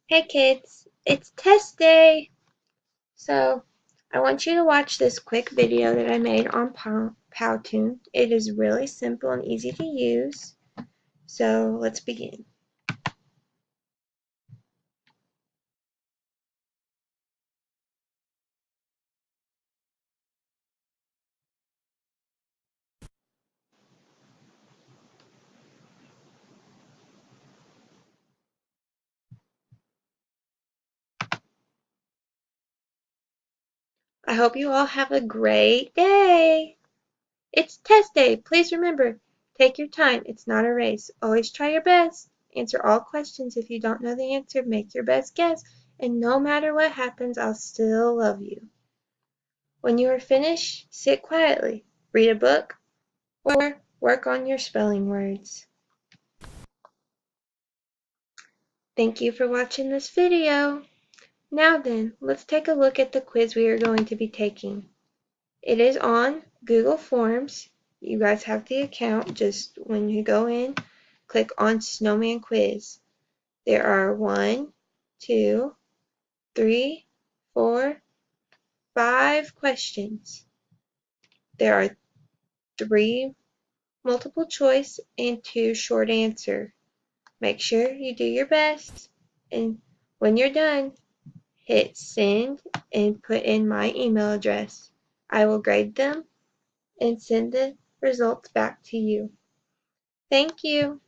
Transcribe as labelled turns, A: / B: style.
A: Hey kids, it's test day! So, I want you to watch this quick video that I made on Powtoon. It is really simple and easy to use. So, let's begin. I hope you all have a great day! It's test day! Please remember, take your time. It's not a race. Always try your best. Answer all questions. If you don't know the answer, make your best guess. And no matter what happens, I'll still love you. When you are finished, sit quietly, read a book, or work on your spelling words. Thank you for watching this video. Now then, let's take a look at the quiz we are going to be taking. It is on Google Forms. You guys have the account. Just when you go in, click on Snowman Quiz. There are 1, 2, 3, 4, 5 questions. There are 3 multiple choice and 2 short answer. Make sure you do your best, and when you're done, hit send and put in my email address. I will grade them and send the results back to you. Thank you.